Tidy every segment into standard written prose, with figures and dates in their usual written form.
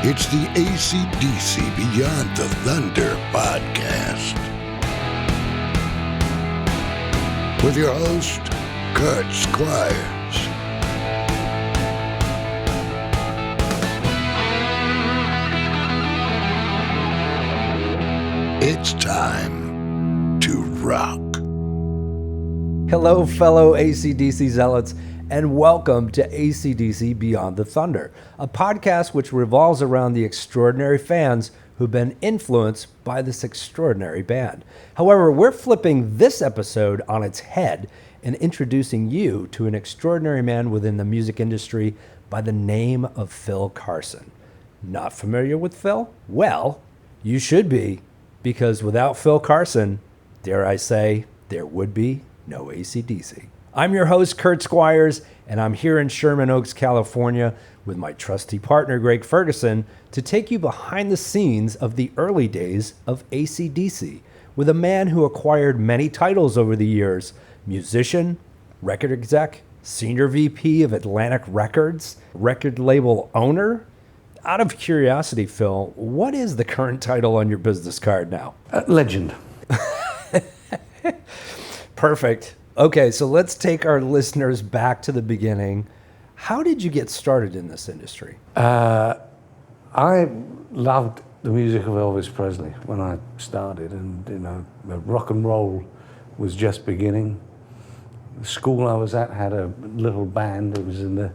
It's the AC/DC Beyond the Thunder podcast. With your host, Kurt Squires. It's time to rock. Hello, fellow AC/DC zealots, and welcome to AC/DC Beyond the Thunder, a podcast which revolves around the extraordinary fans who've been influenced by this extraordinary band. However, we're flipping this episode on its head and introducing you to an extraordinary man within the music industry by the name of Phil Carson. Not familiar with Phil? Well, you should be, because without Phil Carson, dare I say, there would be no AC/DC. I'm your host, Kurt Squires, and I'm here in Sherman Oaks, California, with my trusty partner, Greg Ferguson, to take you behind the scenes of the early days of AC/DC, with a man who acquired many titles over the years: musician, record exec, senior VP of Atlantic Records, record label owner. Out of curiosity, Phil, what is the current title on your business card now? Legend. Perfect. Okay, so let's take our listeners back to the beginning. How did you get started in this industry? I loved the music of Elvis Presley when I started, and the rock and roll was just beginning. The school I was at had a little band. It was in the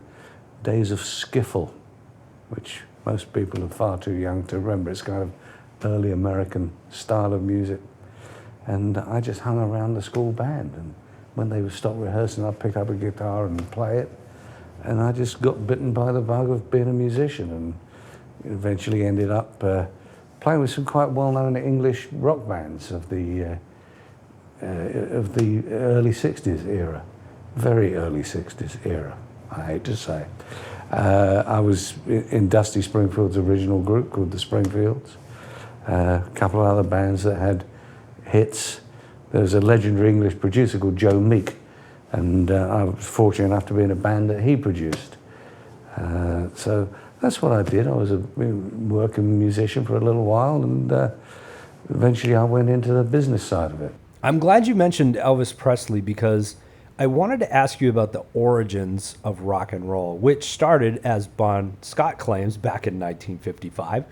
days of skiffle, which most people are far too young to remember. It's kind of early American style of music. And I just hung around the school band, and when they would stop rehearsing, I'd pick up a guitar and play it. And I just got bitten by the bug of being a musician, and eventually ended up playing with some quite well-known English rock bands of the early 60s era, very early 60s era, I hate to say. I was in Dusty Springfield's original group called the Springfields, a couple of other bands that had hits. There was a legendary English producer called Joe Meek, and I was fortunate enough to be in a band that he produced. So that's what I did. I was a working musician for a little while, and eventually I went into the business side of it. I'm glad you mentioned Elvis Presley, because I wanted to ask you about the origins of rock and roll, which started, as Bon Scott claims, back in 1955.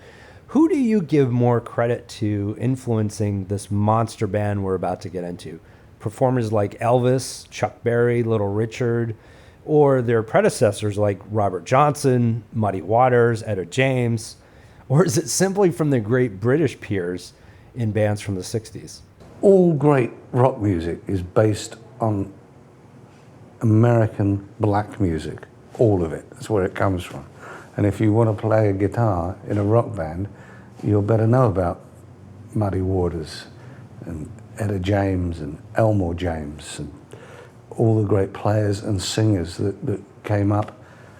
Who do you give more credit to influencing this monster band we're about to get into? Performers like Elvis, Chuck Berry, Little Richard, or their predecessors like Robert Johnson, Muddy Waters, Etta James? Or is it simply from their great British peers in bands from the 60s? All great rock music is based on American black music, all of it. That's where it comes from. And if you want to play a guitar in a rock band, you'll better know about Muddy Waters and Etta James and Elmore James and all the great players and singers that came up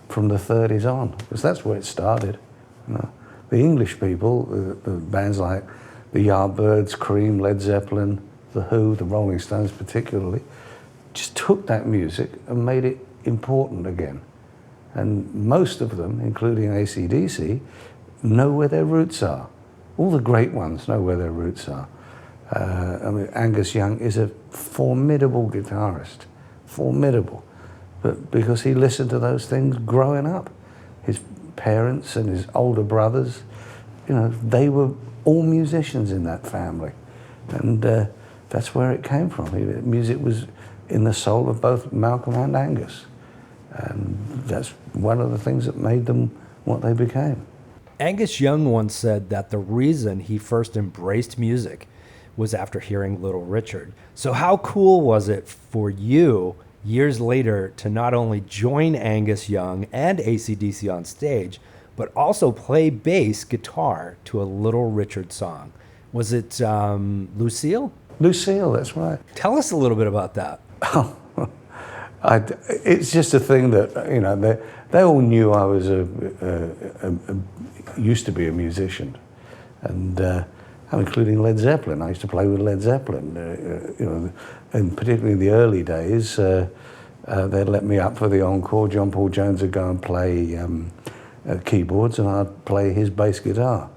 from the 30s on, because that's where it started. The English people, the bands like the Yardbirds, Cream, Led Zeppelin, The Who, the Rolling Stones particularly, just took that music and made it important again. And most of them, including AC/DC, know where their roots are. All the great ones know where their roots are. Angus Young is a formidable guitarist, formidable, but because he listened to those things growing up. His parents and his older brothers, they were all musicians in that family, and that's where it came from. Music was in the soul of both Malcolm and Angus, and that's one of the things that made them what they became. Angus Young once said that the reason he first embraced music was after hearing Little Richard. So how cool was it for you years later to not only join Angus Young and AC/DC on stage, but also play bass guitar to a Little Richard song? Was it Lucille? Lucille, that's right. Tell us a little bit about that. It's just a thing that, they all knew I was used to be a musician, and including Led Zeppelin. I used to play with Led Zeppelin, and particularly in the early days, they'd let me up for the encore. John Paul Jones would go and play keyboards, and I'd play his bass guitar.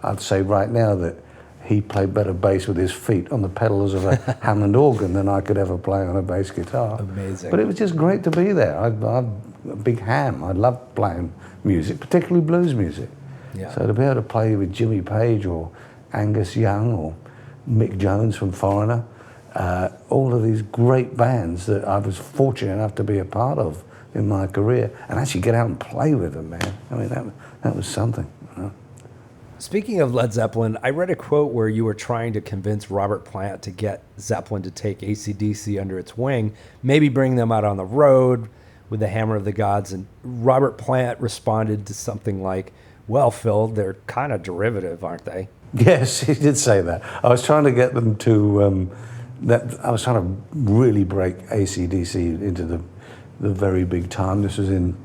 I'd say right now that he played better bass with his feet on the pedals of a Hammond organ than I could ever play on a bass guitar. Amazing. But it was just great to be there. I'm a big ham. I love playing music, particularly blues music. Yeah. So to be able to play with Jimmy Page or Angus Young or Mick Jones from Foreigner, all of these great bands that I was fortunate enough to be a part of in my career, and actually get out and play with them, man. I mean, that was something. You know? Speaking of Led Zeppelin, I read a quote where you were trying to convince Robert Plant to get Zeppelin to take AC/DC under its wing, maybe bring them out on the road with the Hammer of the Gods, and Robert Plant responded to something like, well, Phil, they're kind of derivative, aren't they? Yes, he did say that. I was trying to get them to, I was trying to really break AC/DC into the very big time. This was in,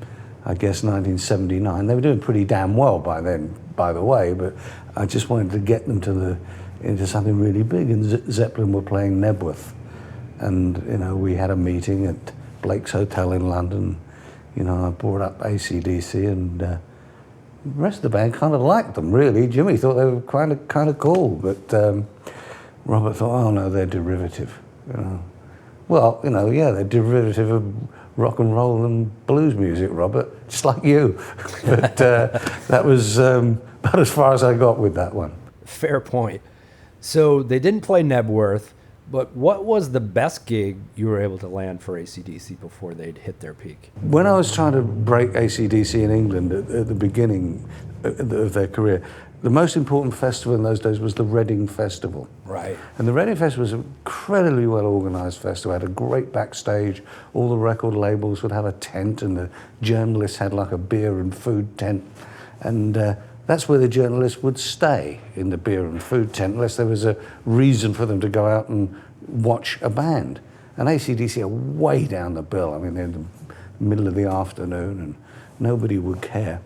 I guess, 1979. They were doing pretty damn well by then, by the way, but I just wanted to get them into something really big, and Zeppelin were playing Nebworth. And, you know, we had a meeting at Blake's Hotel in London. You know, I brought up AC/DC, and the rest of the band kind of liked them, really. Jimmy thought they were kind of cool, but Robert thought, oh no, they're derivative. You know, well, you know, yeah, they're derivative of rock and roll and blues music, Robert, just like you. But that was about as far as I got with that one. Fair point. So they didn't play Nebworth, but what was the best gig you were able to land for AC/DC before they'd hit their peak? When I was trying to break AC/DC in England at the beginning of their career, the most important festival in those days was the Reading Festival. Right. And the Reading Festival was an incredibly well-organised festival. It had a great backstage. All the record labels would have a tent, and the journalists had like a beer and food tent. And that's where the journalists would stay, in the beer and food tent, unless there was a reason for them to go out and watch a band. And AC/DC are way down the bill. I mean, they're in the middle of the afternoon, and nobody would care.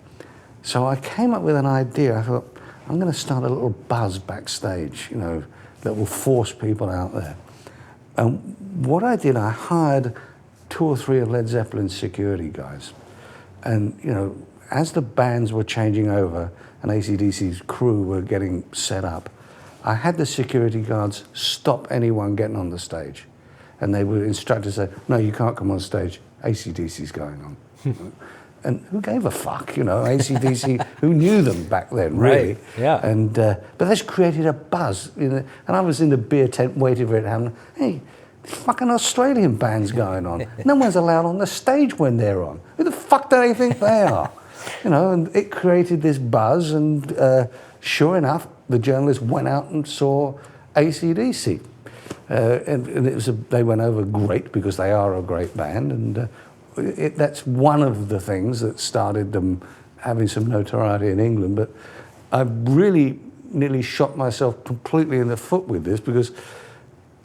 So I came up with an idea. I thought, I'm going to start a little buzz backstage, you know, that will force people out there. And what I did, I hired 2 or 3 of Led Zeppelin's security guys. And, you know, as the bands were changing over and AC/DC's crew were getting set up, I had the security guards stop anyone getting on the stage. And they were instructed to say, no, you can't come on stage, AC/DC's going on. And who gave a fuck, you know, AC/DC, who knew them back then, really? Right, yeah. And, but this created a buzz, you know, and I was in the beer tent waiting for it to happen. Hey, fucking Australian band's going on. No one's allowed on the stage when they're on. Who the fuck do they think they are? You know, and it created this buzz, and sure enough, the journalists went out and saw AC/DC. And it was they went over great, because they are a great band, and that's one of the things that started them having some notoriety in England. But I really nearly shot myself completely in the foot with this, because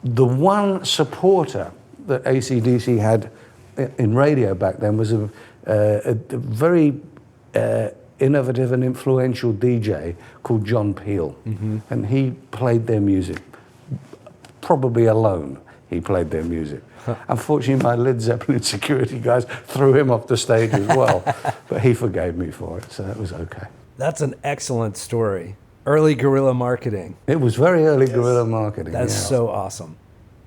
the one supporter that AC/DC had in radio back then was a very innovative and influential DJ called John Peel. Mm-hmm. And he played their music, probably alone he played their music. Unfortunately, my Led Zeppelin security guys threw him off the stage as well, but he forgave me for it, so that was okay. That's an excellent story. Early guerrilla marketing. It was very early guerrilla marketing. That's so awesome.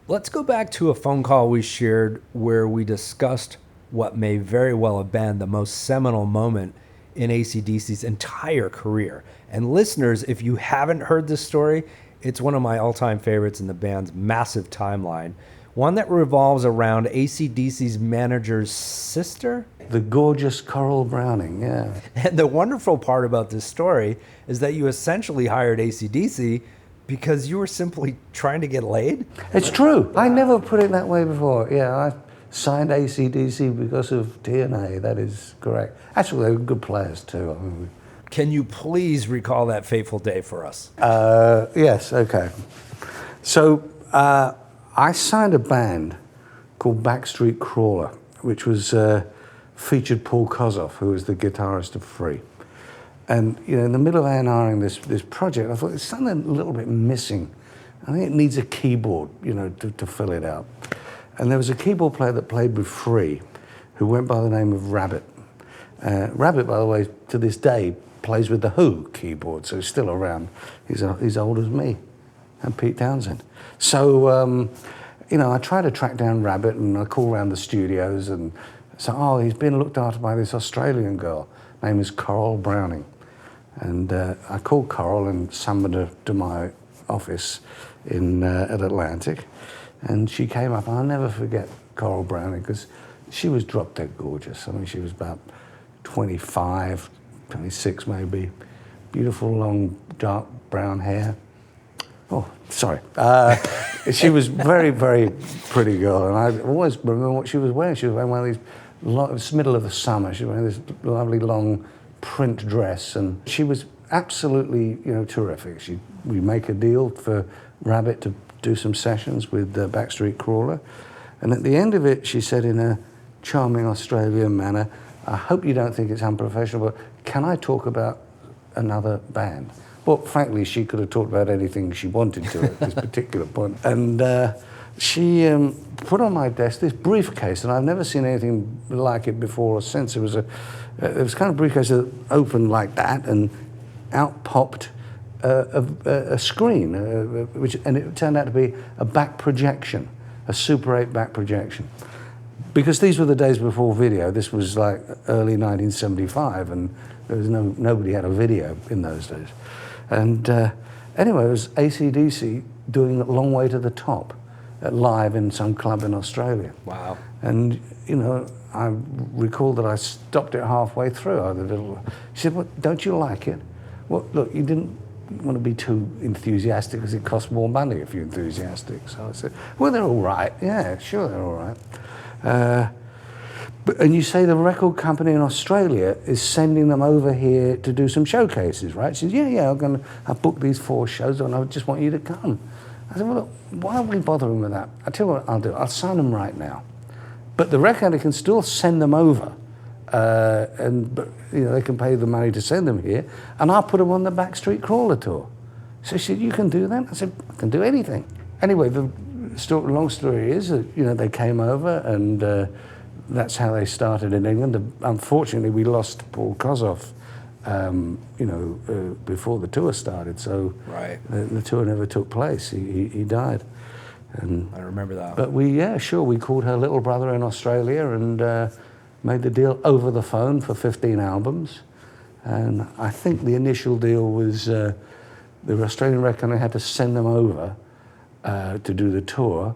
Let's go back to a phone call we shared where we discussed what may very well have been the most seminal moment in AC/DC's entire career. And listeners, if you haven't heard this story, it's one of my all-time favorites in the band's massive timeline. One that revolves around AC/DC's manager's sister? The gorgeous Coral Browning, yeah. And the wonderful part about this story is that you essentially hired AC/DC because you were simply trying to get laid? It's true. I never put it that way before. Yeah, I signed AC/DC because of TNA, that is correct. Actually, they were good players too. I mean, can you please recall that fateful day for us? Yes, okay. So I signed a band called Backstreet Crawler, which was featured Paul Kozoff, who was the guitarist of Free. And you know, in the middle of A&Ring this project, I thought there's something a little bit missing. I think it needs a keyboard, you know, to fill it out. And there was a keyboard player that played with Free, who went by the name of Rabbit. Rabbit, by the way, to this day, plays with the Who keyboard, so he's still around. He's old as me, and Pete Townsend. So, I try to track down Rabbit, and I call around the studios, and say, he's been looked after by this Australian girl. Name is Coral Browning. And I called Coral and summoned her to my office at Atlantic, and she came up. And I'll never forget Coral Browning, because she was drop dead gorgeous. I mean, she was about 25, 26 maybe. Beautiful, long, dark brown hair. Oh, sorry. She was very, very pretty girl, and I always remember what she was wearing. She was wearing one of these, it's middle of the summer, she was wearing this lovely long print dress, and she was absolutely, terrific. We make a deal for Rabbit to do some sessions with Backstreet Crawler, and at the end of it, she said in a charming Australian manner, "I hope you don't think it's unprofessional, but can I talk about another band?" Well, frankly, she could have talked about anything she wanted to at this particular point. And she put on my desk this briefcase, and I've never seen anything like it before or since. It was kind of briefcase that opened like that, and out popped a screen, and it turned out to be a back projection, a Super 8 back projection. Because these were the days before video. This was like early 1975, and there was nobody had a video in those days. And anyway, it was AC/DC doing a Long Way to the Top live in some club in Australia. Wow. And, I recall that I stopped it halfway through. She said, "Well, don't you like it?" Well, look, you didn't want to be too enthusiastic because it costs more money if you're enthusiastic. So I said, "Well, they're all right. Yeah, sure, they're all right." And you say the record company in Australia is sending them over here to do some showcases, right? She says, yeah, I've booked these 4 shows and I just want you to come. I said, well, look, why are we bothering with that? I'll tell you what I'll do. I'll sign them right now. But the record company can still send them over, but they can pay the money to send them here, and I'll put them on the Backstreet Crawler tour. So she said, you can do that? I said, I can do anything. Anyway, the long story is that, they came over, and that's how they started in England. Unfortunately, we lost Paul Kozoff, before the tour started. So right. the tour never took place. He died. And I remember that. But we called her little brother in Australia and made the deal over the phone for 15 albums. And I think the initial deal was the Australian record company had to send them over to do the tour.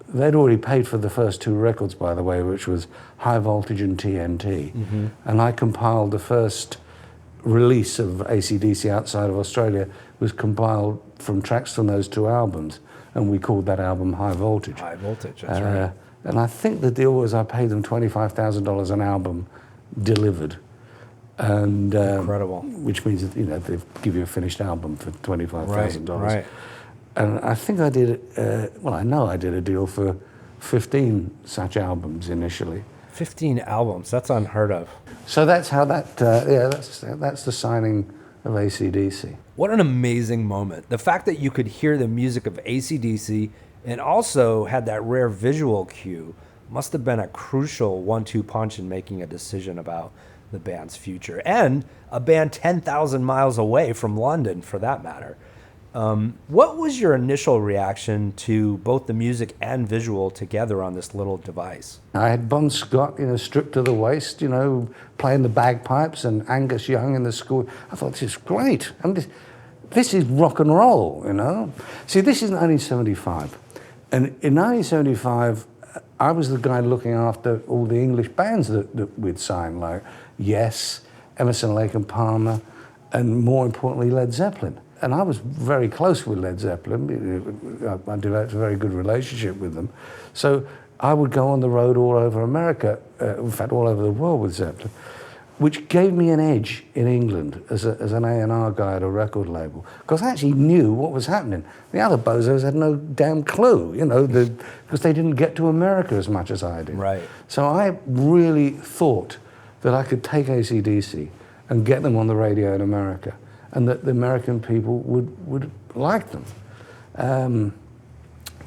They'd already paid for the first 2 records, by the way, which was High Voltage and TNT. Mm-hmm. And I compiled the first release of AC/DC outside of Australia, was compiled from tracks from those 2 albums. And we called that album High Voltage. High Voltage, that's right. And I think the deal was I paid them $25,000 an album delivered. And incredible. Which means that they give you a finished album for $25,000. Right. And I think I did, I know I did a deal for 15 such albums initially. 15 albums, that's unheard of. So that's how that's the signing of AC/DC. What an amazing moment. The fact that you could hear the music of AC/DC and also had that rare visual cue must have been a crucial 1-2 punch in making a decision about the band's future, and a band 10,000 miles away from London, for that matter. What was your initial reaction to both the music and visual together on this little device? I had Bon Scott, stripped to the waist, playing the bagpipes, and Angus Young in the school. I thought, this is great. This is rock and roll, See, this is 1975. And in 1975, I was the guy looking after all the English bands that we'd signed, like Yes, Emerson, Lake and Palmer, and more importantly, Led Zeppelin. And I was very close with Led Zeppelin. I developed a very good relationship with them. So I would go on the road all over America, in fact, all over the world with Zeppelin, which gave me an edge in England as an A&R guy at a record label, because I actually knew what was happening. The other bozos had no damn clue, because they didn't get to America as much as I did. Right. So I really thought that I could take AC/DC and get them on the radio in America, and that the American people would like them.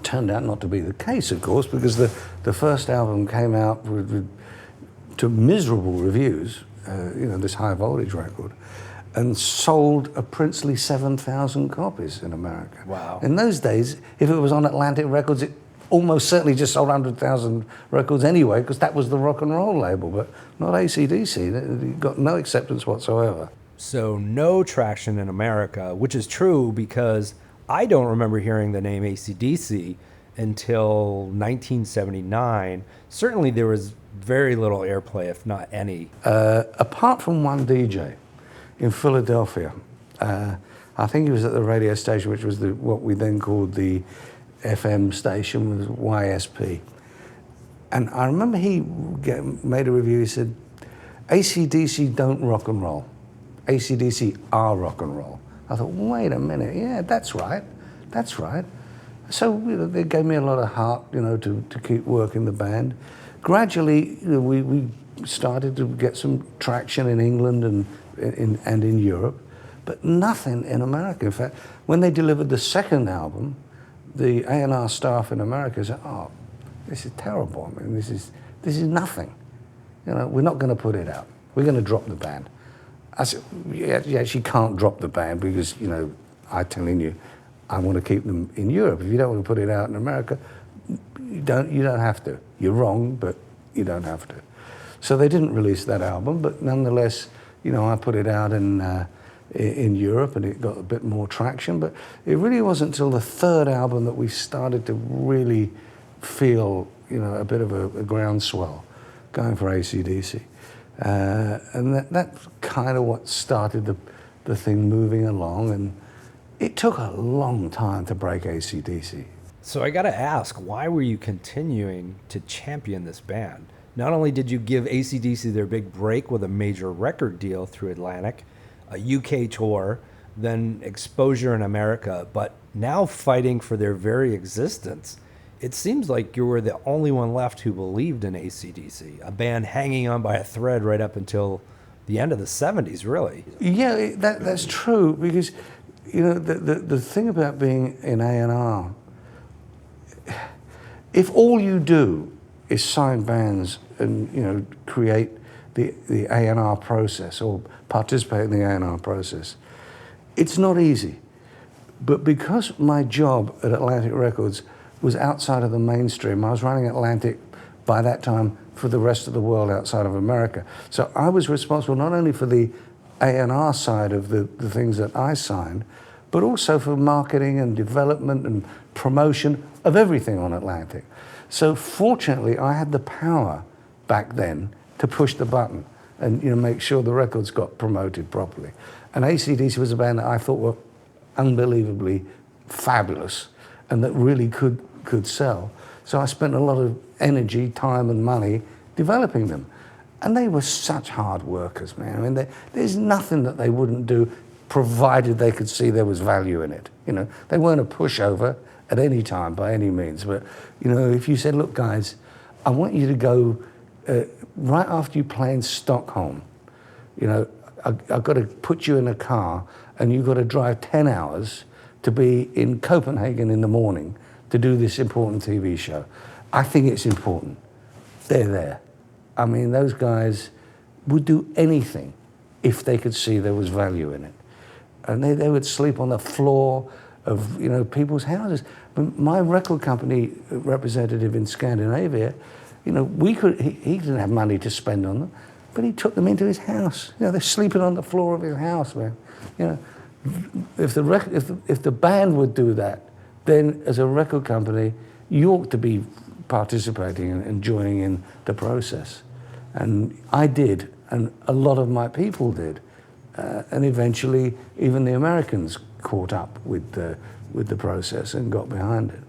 Turned out not to be the case, of course, because the first album came out to miserable reviews, this high voltage record, and sold a princely 7,000 copies in America. Wow. In those days, if it was on Atlantic Records, it almost certainly just sold 100,000 records anyway, because that was the rock and roll label, but not AC/DC. It got no acceptance whatsoever. So no traction in America, which is true because I don't remember hearing the name AC/DC until 1979. Certainly there was very little airplay, if not any. Apart from one DJ in Philadelphia, I think he was at the radio station, which was what we then called the FM station, was YSP. And I remember he made a review, he said, AC/DC don't rock and roll. AC/DC are rock and roll. I thought, wait a minute, yeah, that's right. So they gave me a lot of heart, to keep working the band. Gradually, we started to get some traction in England and in Europe, but nothing in America. In fact, when they delivered the second album, the A&R staff in America said, "Oh, this is terrible. I mean, this is nothing. We're not going to put it out. We're going to drop the band." I said, "You actually can't drop the band because I'm telling you, I want to keep them in Europe. If you don't want to put it out in America, you don't have to. You're wrong, but you don't have to." So they didn't release that album, but nonetheless, I put it out in Europe, and it got a bit more traction. But it really wasn't until the third album that we started to really feel, a bit of a groundswell going for AC/DC. And that's kind of what started the thing moving along. And it took a long time to break AC/DC. So I got to ask, why were you continuing to champion this band? Not only did you give AC/DC their big break with a major record deal through Atlantic, a UK tour, then exposure in America, but now fighting for their very existence. It seems like you were the only one left who believed in AC/DC, a band hanging on by a thread right up until the end of the 70s, really. Yeah, that's true, because the thing about being in A&R, if all you do is sign bands and create the A&R process or participate in the A&R process, it's not easy. But because my job at Atlantic Records was outside of the mainstream, I was running Atlantic by that time for the rest of the world outside of America. So I was responsible not only for the A&R side of the things that I signed, but also for marketing and development and promotion of everything on Atlantic. So fortunately, I had the power back then to push the button and make sure the records got promoted properly. And AC/DC was a band that I thought were unbelievably fabulous and that really could sell. So I spent a lot of energy, time and money developing them. And they were such hard workers, man. I mean, there's nothing that they wouldn't do provided they could see there was value in it. They weren't a pushover at any time by any means. But, if you said, "Look, guys, I want you to go right after you play in Stockholm, I've got to put you in a car and you've got to drive 10 hours to be in Copenhagen in the morning to do this important TV show. I think it's important." They're there. I mean, those guys would do anything if they could see there was value in it. And they would sleep on the floor of people's houses. My record company representative in Scandinavia, he didn't have money to spend on them, but he took them into his house. They're sleeping on the floor of his house, man. If the band would do that, then as a record company, you ought to be participating and joining in the process. And I did, and a lot of my people did. And eventually, even the Americans caught up with the process and got behind it.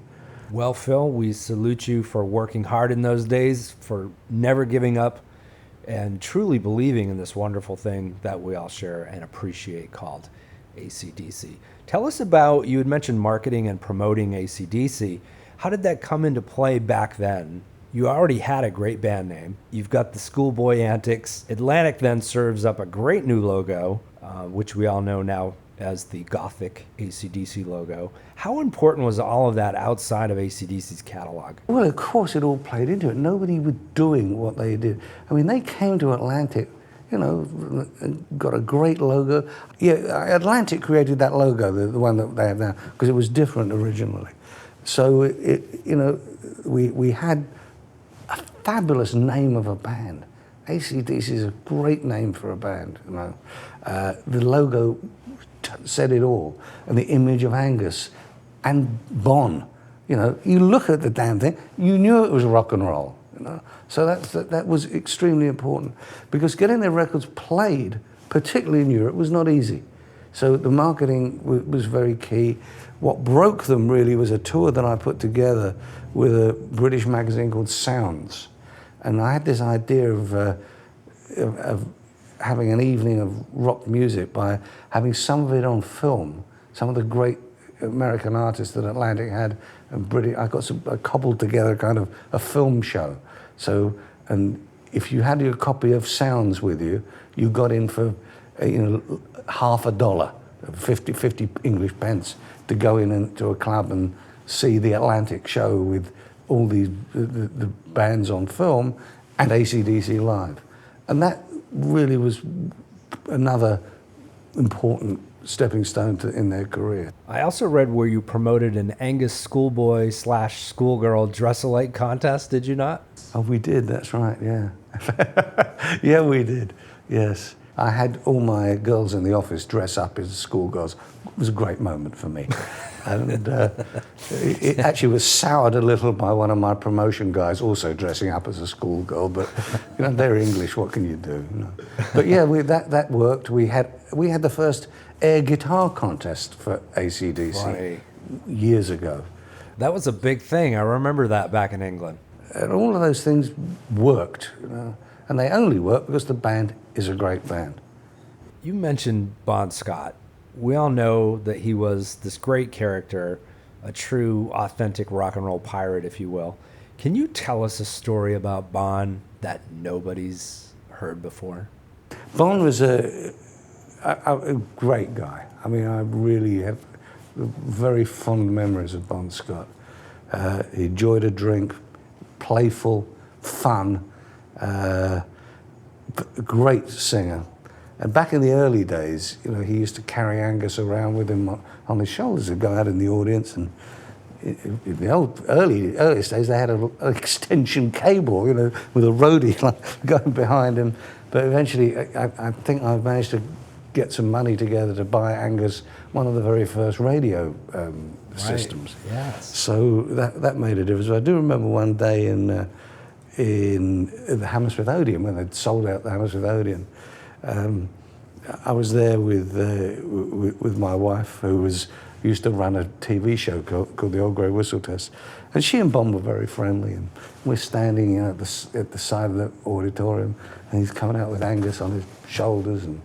Well, Phil, we salute you for working hard in those days, for never giving up, and truly believing in this wonderful thing that we all share and appreciate called AC/DC. Tell us about, you had mentioned marketing and promoting AC/DC. How did that come into play back then? You already had a great band name. You've got the schoolboy antics. Atlantic then serves up a great new logo, which we all know now as the Gothic AC/DC logo. How important was all of that outside of AC/DC's catalog? Well, of course, it all played into it. Nobody was doing what they did. I mean, they came to Atlantic got a great logo. Yeah, Atlantic created that logo, the one that they have now, because it was different originally. So we had a fabulous name of a band. AC/DC is a great name for a band. The logo said it all, and the image of Angus and Bon. You look at the damn thing, you knew it was rock and roll. So that was extremely important, because getting their records played, particularly in Europe, was not easy. So the marketing was very key. What broke them really was a tour that I put together with a British magazine called Sounds, and I had this idea of having an evening of rock music by having some of it on film. Some of the great American artists that Atlantic had, and British. I cobbled together kind of a film show. So, and if you had your copy of Sounds with you, you got in for half a dollar, 50 English pence, to go into a club and see the Atlantic show with all these the bands on film and AC/DC live. And that really was another important stepping stone in their career. I also read where you promoted an Angus schoolboy/schoolgirl dress-alike contest, did you not? Oh, we did, that's right, yeah. Yeah, we did, yes. I had all my girls in the office dress up as schoolgirls. It was a great moment for me. And it actually was soured a little by one of my promotion guys also dressing up as a schoolgirl, but they're English, what can you do? But yeah, that worked. We had the first air guitar contest for AC/DC right. years ago. That was a big thing. I remember that back in England. And all of those things worked, and they only work because the band is a great band. You mentioned Bon Scott. We all know that he was this great character, a true, authentic rock and roll pirate, if you will. Can you tell us a story about Bon that nobody's heard before? Bon was a great guy. I mean, I really have very fond memories of Bon Scott. He enjoyed a drink, playful, fun, great singer. And back in the early days, he used to carry Angus around with him on his shoulders. He'd go out in the audience, and in the earliest days, they had an extension cable, with a roadie going behind him. But eventually, I think I managed to get some money together to buy Angus one of the very first radio systems. Yes. So that made a difference. I do remember one day in the Hammersmith Odeon, when they'd sold out the Hammersmith Odeon. I was there with my wife, who used to run a TV show called The Old Grey Whistle Test, and she and Bon were very friendly. And we're standing at the side of the auditorium, and he's coming out with Angus on his shoulders, and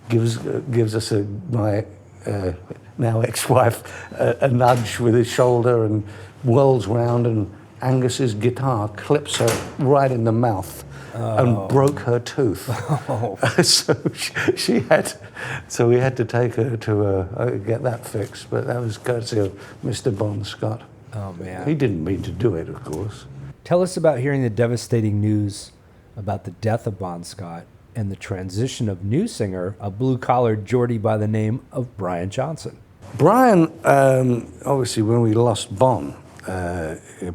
gives us my now ex-wife a nudge with his shoulder, and whirls round, and Angus's guitar clips her right in the mouth. And broke her tooth. Oh. So we had to take her to get that fixed. But that was courtesy of Mr. Bon Scott. Oh, man. He didn't mean to do it, of course. Tell us about hearing the devastating news about the death of Bon Scott and the transition of new singer, a blue-collar Geordie by the name of Brian Johnson. Brian, obviously, when we lost Bon,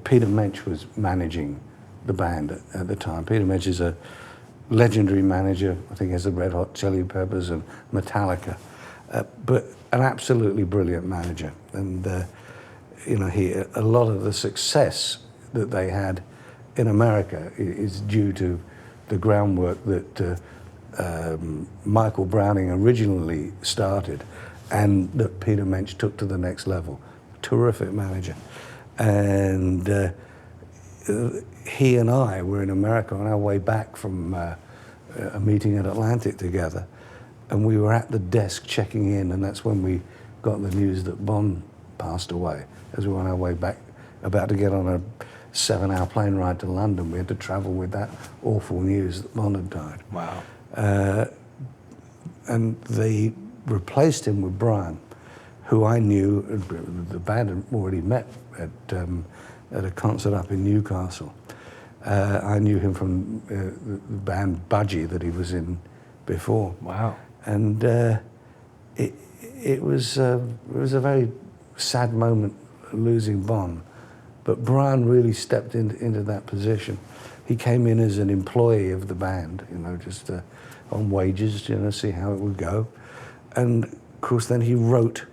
Peter Mensch was managing the band at the time. Peter Mensch is a legendary manager. I think he has the Red Hot Chili Peppers and Metallica, but an absolutely brilliant manager. And a lot of the success that they had in America is due to the groundwork that Michael Browning originally started, and that Peter Mensch took to the next level. Terrific manager, and. He and I were in America on our way back from a meeting at Atlantic together, and we were at the desk checking in, and that's when we got the news that Bon passed away. As we were on our way back, about to get on a 7-hour plane ride to London, we had to travel with that awful news that Bon had died. Wow. And they replaced him with Brian, who I knew, the band had already met at a concert up in Newcastle. I knew him from the band Budgie that he was in before. Wow. And it was a very sad moment losing Bon, but Brian really stepped into that position. He came in as an employee of the band, just on wages, see how it would go. And of course then he wrote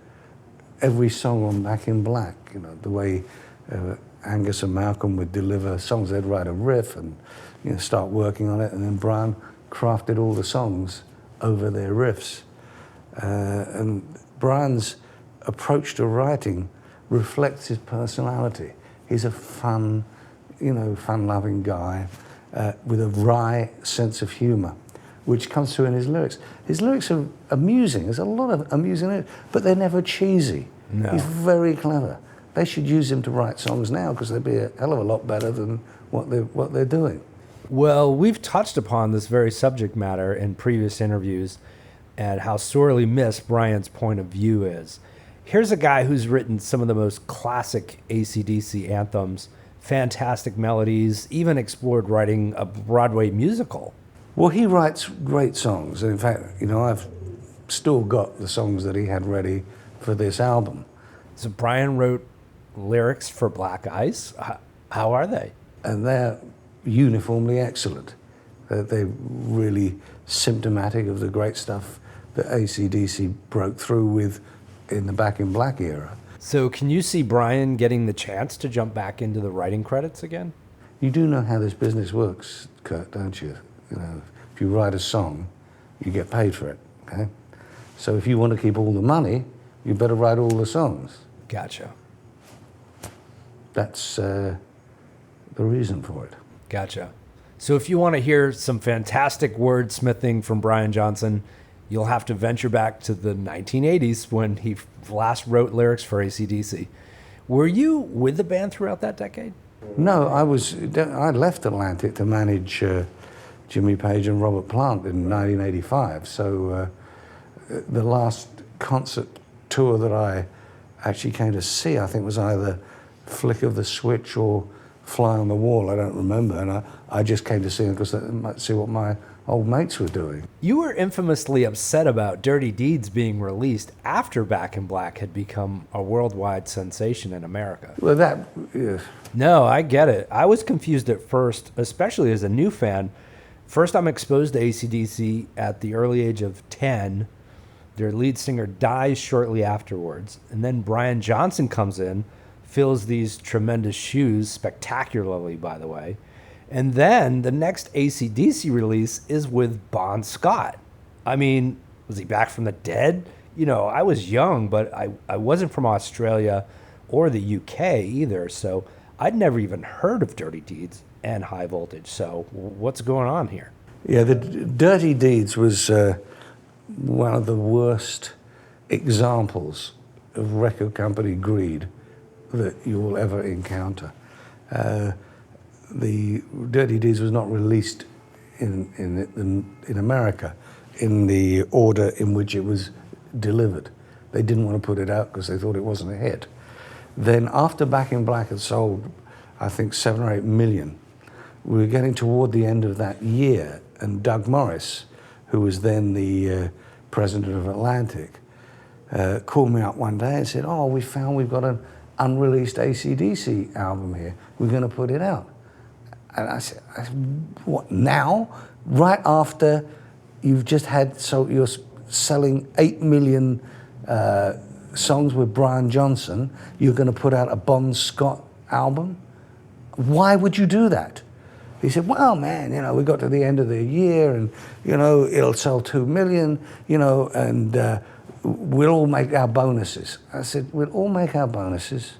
every song on Back in Black, the way Angus and Malcolm would deliver songs. They'd write a riff and start working on it, and then Brian crafted all the songs over their riffs. And Brian's approach to writing reflects his personality. He's a fun-loving guy with a wry sense of humor, which comes through in his lyrics. His lyrics are amusing. There's a lot of amusing lyrics, but they're never cheesy. No. He's very clever. They should use him to write songs now because they'd be a hell of a lot better than what they're doing. Well, we've touched upon this very subject matter in previous interviews and how sorely missed Brian's point of view is. Here's a guy who's written some of the most classic AC/DC anthems, fantastic melodies, even explored writing a Broadway musical. Well, he writes great songs. In fact, I've still got the songs that he had ready for this album. So Brian wrote lyrics for Black Ice. How are they? And they're uniformly excellent. They're really symptomatic of the great stuff that AC/DC broke through with in the Back in Black era. So can you see Brian getting the chance to jump back into the writing credits again? You do know how this business works, Kurt, don't you? If you write a song, you get paid for it, okay? So if you want to keep all the money, you better write all the songs. Gotcha. That's the reason for it. Gotcha. So if you want to hear some fantastic wordsmithing from Brian Johnson, you'll have to venture back to the 1980s when he last wrote lyrics for AC/DC. Were you with the band throughout that decade? No, I left Atlantic to manage Jimmy Page and Robert Plant in 1985. So the last concert tour that I actually came to see, I think was either Flick of the Switch or Fly on the Wall, I don't remember. And I just came to see them because I might see what my old mates were doing. You were infamously upset about Dirty Deeds being released after Back in Black had become a worldwide sensation in America. Well, yeah. No, I get it. I was confused at first, especially as a new fan. First, I'm exposed to AC/DC at the early age of 10. Their lead singer dies shortly afterwards. And then Brian Johnson comes in, fills these tremendous shoes, spectacularly, by the way. And then the next AC/DC release is with Bon Scott. I mean, was he back from the dead? I was young, but I wasn't from Australia or the UK either, so I'd never even heard of Dirty Deeds and High Voltage. So what's going on here? Yeah, the Dirty Deeds was one of the worst examples of record company greed that you will ever encounter. The Dirty Deeds was not released in America in the order in which it was delivered. They didn't want to put it out because they thought it wasn't a hit. Then after Back in Black had sold, I think 7 or 8 million, we were getting toward the end of that year, and Doug Morris, who was then the president of Atlantic, called me up one day and said, we've got an unreleased AC/DC album here. We're going to put it out. And I said, what, now? Right after you've just had, so you're selling 8 million songs with Brian Johnson, you're going to put out a Bon Scott album? Why would you do that? He said, well, man, we got to the end of the year and, it'll sell 2 million, and we'll all make our bonuses. I said, we'll all make our bonuses.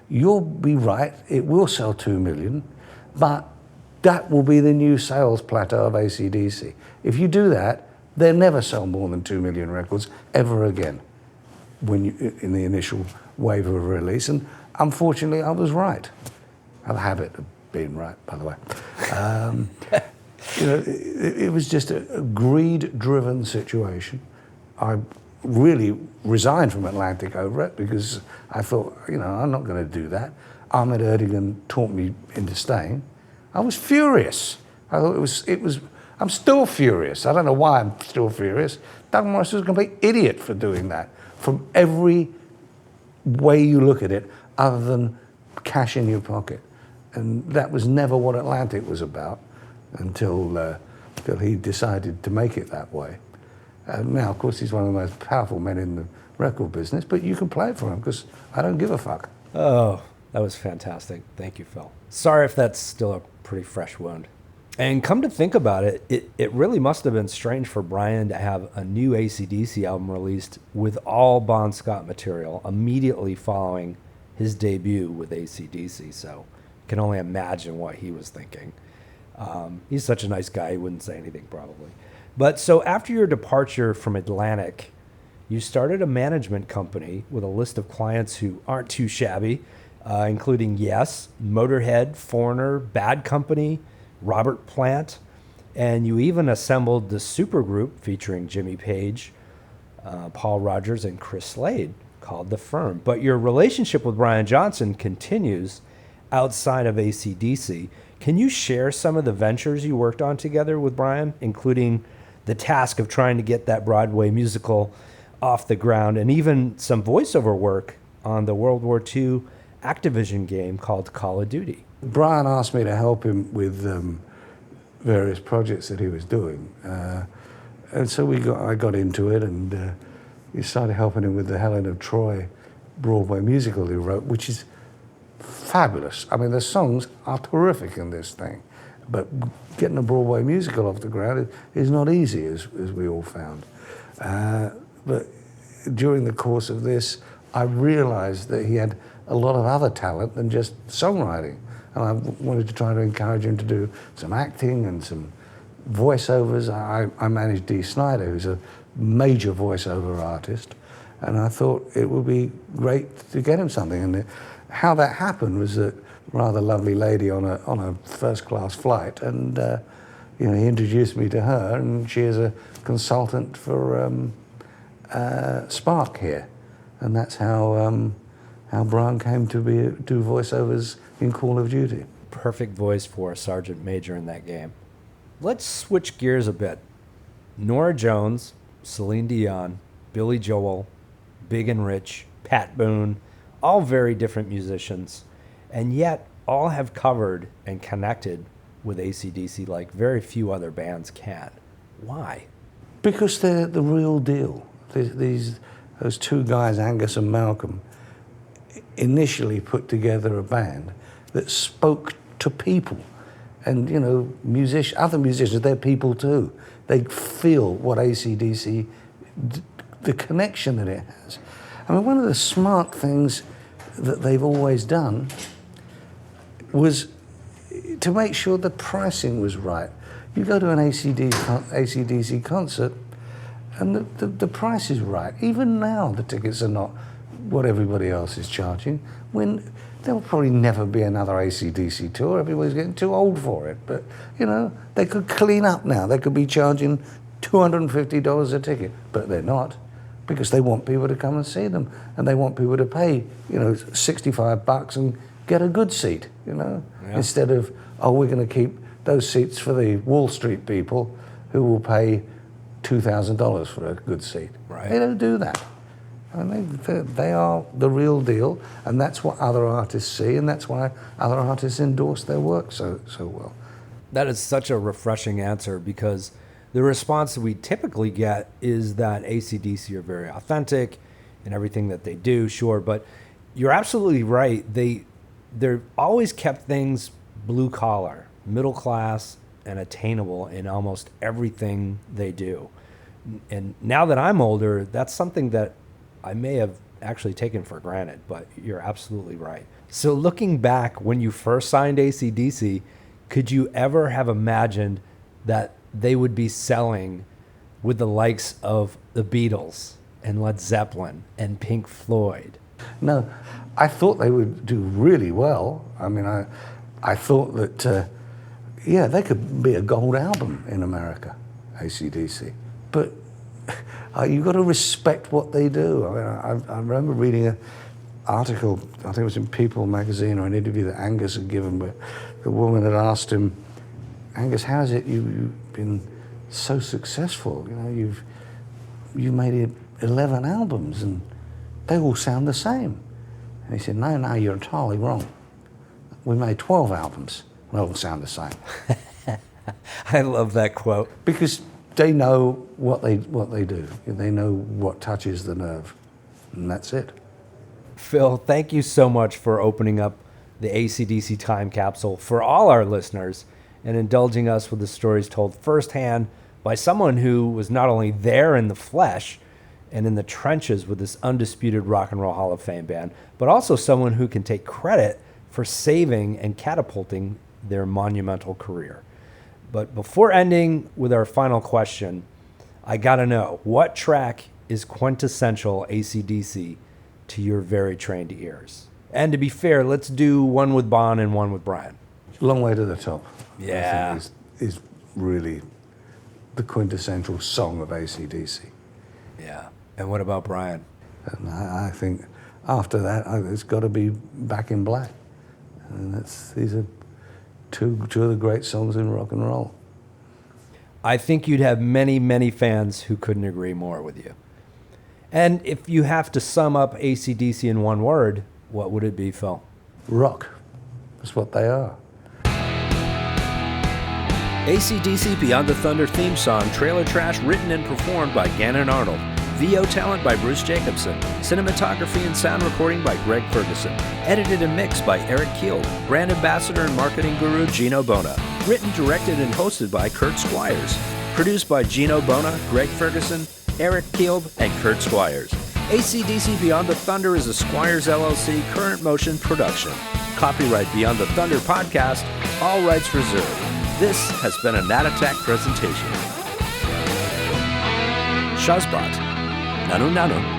You'll be right, it will sell 2 million, but that will be the new sales plateau of AC/DC. If you do that, they'll never sell more than 2 million records ever again in the initial wave of release. And unfortunately, I was right. I have a habit of being right, by the way. It was just a greed-driven situation. I really resigned from Atlantic over it because I thought, I'm not going to do that. Ahmed Erdogan talked me into staying. I was furious. I thought I'm still furious. I don't know why I'm still furious. Doug Morris was a complete idiot for doing that from every way you look at it, other than cash in your pocket. And that was never what Atlantic was about until he decided to make it that way. Now, of course, he's one of the most powerful men in the record business, but you can play it for him because I don't give a fuck. Oh, that was fantastic. Thank you, Phil. Sorry if that's still a pretty fresh wound. And come to think about it, it really must have been strange for Brian to have a new AC/DC album released with all Bon Scott material immediately following his debut with AC/DC. So I can only imagine what he was thinking. He's such a nice guy, he wouldn't say anything probably. But so after your departure from Atlantic, you started a management company with a list of clients who aren't too shabby, including Yes, Motorhead, Foreigner, Bad Company, Robert Plant, and you even assembled the supergroup featuring Jimmy Page, Paul Rodgers, and Chris Slade called The Firm. But your relationship with Brian Johnson continues outside of AC/DC. Can you share some of the ventures you worked on together with Brian, including the task of trying to get that Broadway musical off the ground and even some voiceover work on the World War II Activision game called Call of Duty? Brian asked me to help him with various projects that he was doing. And so I got into it, and he started helping him with the Helen of Troy Broadway musical he wrote, which is fabulous. I mean, the songs are terrific in this thing, but getting a Broadway musical off the ground is not easy, as we all found. But during the course of this, I realized that he had a lot of other talent than just songwriting. And I wanted to try to encourage him to do some acting and some voiceovers. I managed Dee Snider, who's a major voiceover artist, and I thought it would be great to get him something. And how that happened was that rather lovely lady on a first-class flight, and he introduced me to her, and she is a consultant for Spark here, and that's how Brian came to do voiceovers in Call of Duty. Perfect voice for a sergeant major in that game. Let's switch gears a bit. Norah Jones, Celine Dion, Billy Joel, Big and Rich, Pat Boone, all very different musicians, and yet all have covered and connected with AC/DC like very few other bands can. Why? Because they're the real deal. Those two guys, Angus and Malcolm, initially put together a band that spoke to people. And, other musicians, they're people too. They feel what AC/DC, the connection that it has. I mean, one of the smart things that they've always done was to make sure the pricing was right. You go to an AC/DC concert, and the price is right. Even now, the tickets are not what everybody else is charging. When there'll probably never be another AC/DC tour. Everybody's getting too old for it. But, they could clean up now. They could be charging $250 a ticket, but they're not, because they want people to come and see them, and they want people to pay, $65 and get a good seat, Yeah. instead of, we're going to keep those seats for the Wall Street people who will pay $2,000 for a good seat. Right. They don't do that. I mean, they are the real deal, and that's what other artists see, and that's why other artists endorse their work so well. That is such a refreshing answer, because the response that we typically get is that AC/DC are very authentic in everything that they do, sure, but you're absolutely right. They're always kept things blue collar, middle class, and attainable in almost everything they do. And now that I'm older, that's something that I may have actually taken for granted, but you're absolutely right. So looking back, when you first signed AC/DC, could you ever have imagined that they would be selling with the likes of the Beatles and Led Zeppelin and Pink Floyd? No, I thought they would do really well. I mean, I thought that, they could be a gold album in America, AC/DC. But you've got to respect what they do. I mean, I remember reading an article, I think it was in People magazine, or an interview that Angus had given, where the woman had asked him, Angus, how is it you've been so successful? You know, you made 11 albums and they all sound the same. And he said, no, you're entirely wrong. We made 12 albums and they all sound the same. I love that quote. Because they know what they do. They know what touches the nerve, and that's it. Phil, thank you so much for opening up the AC/DC time capsule for all our listeners and indulging us with the stories told firsthand by someone who was not only there in the flesh and in the trenches with this undisputed Rock and Roll Hall of Fame band, but also someone who can take credit for saving and catapulting their monumental career. But before ending with our final question, I gotta know, what track is quintessential AC/DC to your very trained ears? And to be fair, let's do one with Bon and one with Brian. Long Way to the Top. Yeah. I think is really the quintessential song of AC/DC. Yeah. And what about Brian? And I think after that, it's got to be Back in Black. And these are two of the great songs in rock and roll. I think you'd have many, many fans who couldn't agree more with you. And if you have to sum up AC/DC in one word, what would it be, Phil? Rock. That's what they are. AC/DC Beyond the Thunder theme song, Trailer Trash, written and performed by Gannon Arnold. VO talent by Bruce Jacobson. Cinematography and sound recording by Greg Ferguson. Edited and mixed by Eric Kiel. Brand ambassador and marketing guru Gino Bona. Written, directed, and hosted by Kurt Squires. Produced by Gino Bona, Greg Ferguson, Eric Kiel, and Kurt Squires. AC/DC Beyond the Thunder is a Squires LLC current motion production. Copyright Beyond the Thunder podcast, all rights reserved. This has been a Nat Attack presentation. Shazbot. Nano Nano.